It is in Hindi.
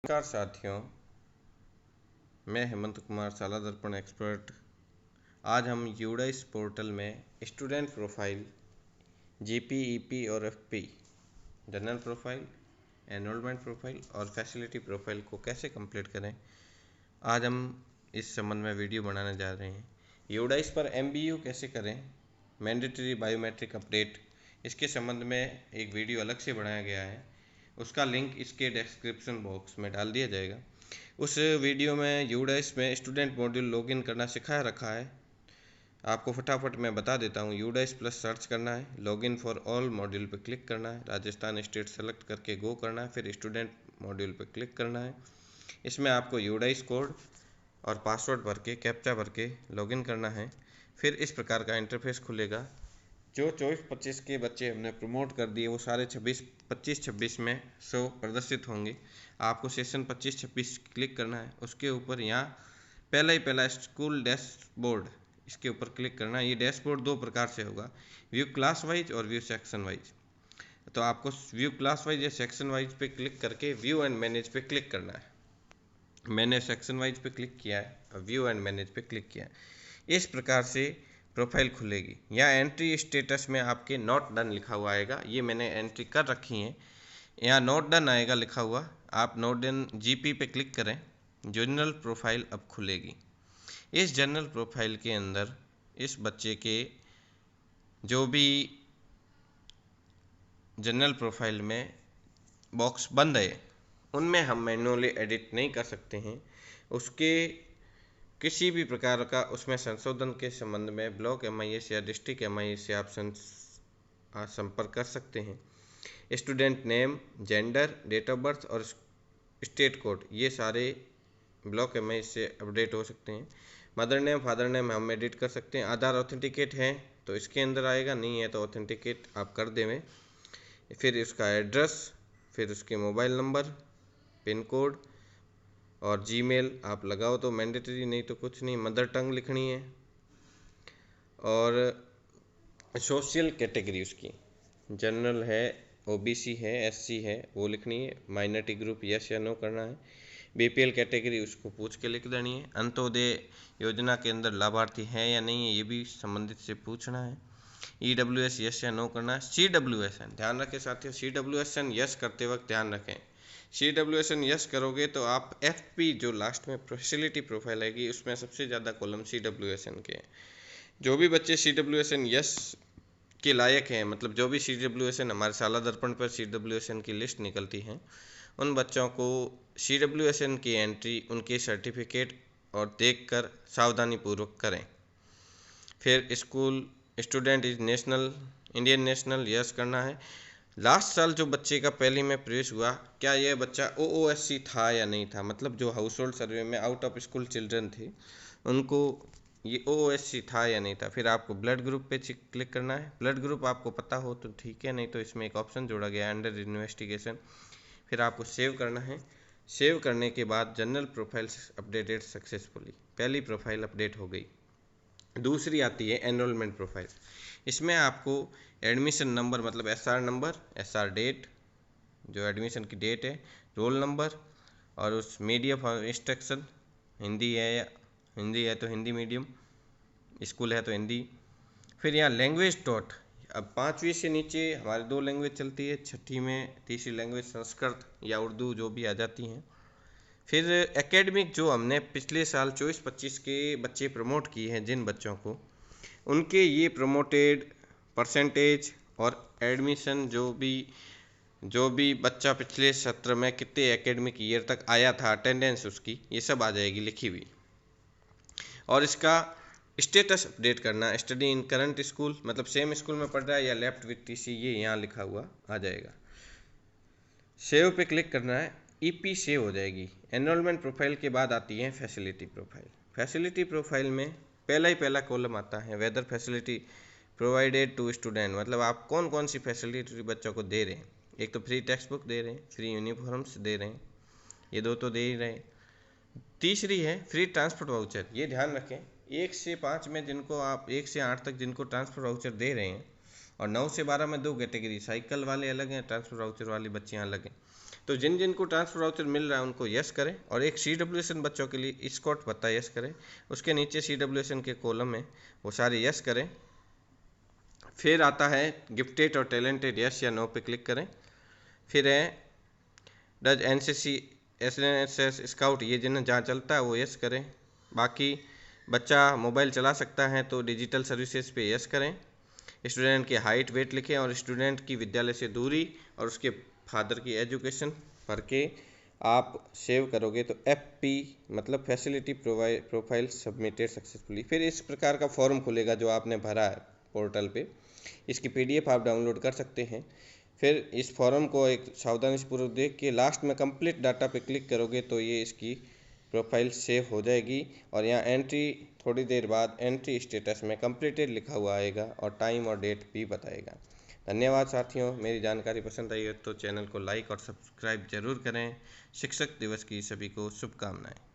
नमस्कार साथियों, मैं हेमंत कुमार साला दर्पण एक्सपर्ट। आज हम यूडाइस पोर्टल में स्टूडेंट प्रोफाइल, जीपीईपी और FP, general profile, enrolment profile और फैसिलिटी प्रोफाइल को कैसे कंप्लीट करें, आज हम इस संबंध में वीडियो बनाने जा रहे हैं। यूडाइस पर एमबीयू कैसे करें, मैंडेटरी बायोमेट्रिक अपडेट, इसके संबंध में एक वीडियो अलग से बनाया गया है। उसका लिंक इसके डिस्क्रिप्शन बॉक्स में डाल दिया जाएगा। उस वीडियो में यूडाइस में स्टूडेंट मॉड्यूल लॉगिन करना सिखाया रखा है। आपको फटाफट मैं बता देता हूँ। यूडाइस प्लस सर्च करना है, लॉगिन फॉर ऑल मॉड्यूल पर क्लिक करना है, राजस्थान स्टेट सेलेक्ट करके गो करना है, फिर स्टूडेंट मॉड्यूल पर क्लिक करना है। इसमें आपको यूडाइस कोड और पासवर्ड भर के, कैप्चा भर के लॉगिन करना है। फिर इस प्रकार का इंटरफेस खुलेगा। जो 24-25 के बच्चे हमने प्रमोट कर दिए वो सारे 25-26 में शो प्रदर्शित होंगे। आपको सेशन 25-26 क्लिक करना है। उसके ऊपर यहाँ पहला स्कूल डैशबोर्ड, इसके ऊपर क्लिक करना है। ये डैशबोर्ड दो प्रकार से होगा, व्यू क्लास वाइज और व्यू सेक्शन वाइज। तो आपको व्यू क्लास वाइज या सेक्शन वाइज पे क्लिक करके व्यू एंड मैनेज पे क्लिक करना है। मैंने सेक्शन वाइज पे क्लिक किया है और व्यू एंड मैनेज पे क्लिक किया है। इस प्रकार से प्रोफाइल खुलेगी। यहाँ एंट्री स्टेटस में आपके नॉट डन लिखा हुआ आएगा। ये मैंने एंट्री कर रखी है। यहाँ नॉट डन आएगा लिखा हुआ। आप नॉट डन जीपी पे क्लिक करें। जनरल प्रोफाइल अब खुलेगी। इस जनरल प्रोफाइल के अंदर इस बच्चे के जो भी जनरल प्रोफाइल में बॉक्स बंद है उनमें हम मैन्युअली एडिट नहीं कर सकते हैं। उसके किसी भी प्रकार का उसमें संशोधन के संबंध में ब्लॉक MIS या डिस्ट्रिक्ट MIS से आप संपर्क कर सकते हैं। Student name, gender, date of birth और स्टेट कोड, ये सारे ब्लॉक MIS से अपडेट हो सकते हैं। मदर नेम, फादर नेम हम एडिट कर सकते हैं। आधार ऑथेंटिकेट है तो इसके अंदर आएगा, नहीं है तो ऑथेंटिकेट आप कर देवें। फिर इसका एड्रेस, फिर उसके मोबाइल नंबर, पिन कोड और जीमेल आप लगाओ तो मैंडेटरी, नहीं तो कुछ नहीं। मदर टंग लिखनी है और सोशल कैटेगरी उसकी जनरल है, OBC है, SC है वो लिखनी है। माइनॉरिटी ग्रुप यस या नो करना है। BPL कैटेगरी उसको पूछ के लिख देनी है। अंत्योदय योजना के अंदर लाभार्थी है या नहीं है ये भी संबंधित से पूछना है। EWS यस या नो करना है। CWSN ध्यान रखें साथियों, CWSN यस करते वक्त ध्यान रखें। CWSN यस करोगे तो आप FP जो लास्ट में फैसिलिटी प्रोफाइल आएगी उसमें सबसे ज़्यादा कॉलम CWSN के हैं। जो भी बच्चे CWSN यस के लायक हैं, मतलब जो भी CWSN हमारे साला दर्पण पर CWSN की लिस्ट निकलती है, उन बच्चों को CWSN की एंट्री उनके सर्टिफिकेट और देखकर सावधानी पूर्वक करें। फिर school student is national, Indian national yes करना है। लास्ट साल जो बच्चे का पहली में प्रवेश हुआ, क्या यह बच्चा OOSC था या नहीं था, मतलब जो हाउस होल्ड सर्वे में आउट ऑफ स्कूल चिल्ड्रन थे उनको ये OOSC था या नहीं था। फिर आपको ब्लड ग्रुप पे क्लिक करना है। ब्लड ग्रुप आपको पता हो तो ठीक है, नहीं तो इसमें एक ऑप्शन जोड़ा गया है अंडर इन्वेस्टिगेशन। फिर आपको सेव करना है। सेव करने के बाद जनरल प्रोफाइल अपडेटेड सक्सेसफुली, पहली प्रोफाइल अपडेट हो गई। दूसरी आती है एनरोलमेंट प्रोफाइल। इसमें आपको एडमिशन नंबर, मतलब SR नंबर, SR डेट, जो एडमिशन की डेट है, रोल नंबर और उस मीडियम ऑफ इंस्ट्रक्शन, हिंदी है तो हिंदी मीडियम, स्कूल है तो हिंदी। फिर यहाँ लैंग्वेज डॉट, अब 5वीं से नीचे हमारी 2 लैंग्वेज चलती है, 6ठी में तीसरी लैंग्वेज संस्कृत या उर्दू जो भी आ जाती हैं। फिर एकेडमिक, जो हमने पिछले साल 24-25 के बच्चे प्रमोट किए हैं जिन बच्चों को, उनके ये प्रमोटेड परसेंटेज और एडमिशन, जो भी बच्चा पिछले सत्र में कितने एकेडमिक ईयर तक आया था, अटेंडेंस उसकी, ये सब आ जाएगी लिखी हुई। और इसका स्टेटस अपडेट करना है। स्टडी इन करंट स्कूल, मतलब सेम स्कूल में पढ़ रहा है या लेफ्ट विथ TC, ये यहाँ लिखा हुआ आ जाएगा। सेव पे क्लिक करना है, EP सेव हो जाएगी। एनरोलमेंट प्रोफाइल के बाद आती है फैसिलिटी प्रोफाइल। फैसिलिटी प्रोफाइल में पहला कॉलम आता है whether facility provided to student, मतलब आप कौन कौन सी फैसिलिटी बच्चों को दे रहे हैं। एक तो फ्री टेक्स्ट बुक दे रहे हैं, फ्री यूनिफॉर्म्स दे रहे हैं, ये 2 तो दे ही रहे हैं। तीसरी है फ्री ट्रांसपोर्ट वाउचर। ये ध्यान रखें, 1 से 5 में जिनको आप 1 से 8 तक जिनको ट्रांसपोर्ट वाउचर दे रहे हैं, और 9 से 12 में 2 कैटेगरी, साइकिल वाले अलग हैं, ट्रांसपोर्ट वाउचर वाली बच्चियाँ अलग हैं। तो जिन जिन को ट्रांसफर वाउचर मिल रहा है उनको यस करें, और एक CWSN बच्चों के लिए स्कॉट भत्ता यस करें, उसके नीचे CWSN के कॉलम है वो सारे यस करें। फिर आता है गिफ्टेड और टैलेंटेड, यस या नो पे क्लिक करें। फिर है डज NCC SNSS स्काउट, ये जिन्हें जहाँ चलता है वो यस करें। बाकी बच्चा मोबाइल चला सकता है तो डिजिटल सर्विसेज पे यस करें। स्टूडेंट की हाइट वेट लिखें और स्टूडेंट की विद्यालय से दूरी और उसके फादर की एजुकेशन भर के आप सेव करोगे तो FP मतलब फैसिलिटी प्रोफाइल सबमिटेड सक्सेसफुली। फिर इस प्रकार का फॉर्म खुलेगा जो आपने भरा है पोर्टल पे, इसकी PDF आप डाउनलोड कर सकते हैं। फिर इस फॉर्म को एक सावधानीपूर्वक देख के लास्ट में कंप्लीट डाटा पे क्लिक करोगे तो ये इसकी प्रोफाइल सेव हो जाएगी, और यहाँ एंट्री थोड़ी देर बाद एंट्री स्टेटस में कंप्लीटेड लिखा हुआ आएगा और टाइम और डेट भी बताएगा। धन्यवाद साथियों, मेरी जानकारी पसंद आई है तो चैनल को लाइक और सब्सक्राइब जरूर करें। शिक्षक दिवस की सभी को शुभकामनाएं।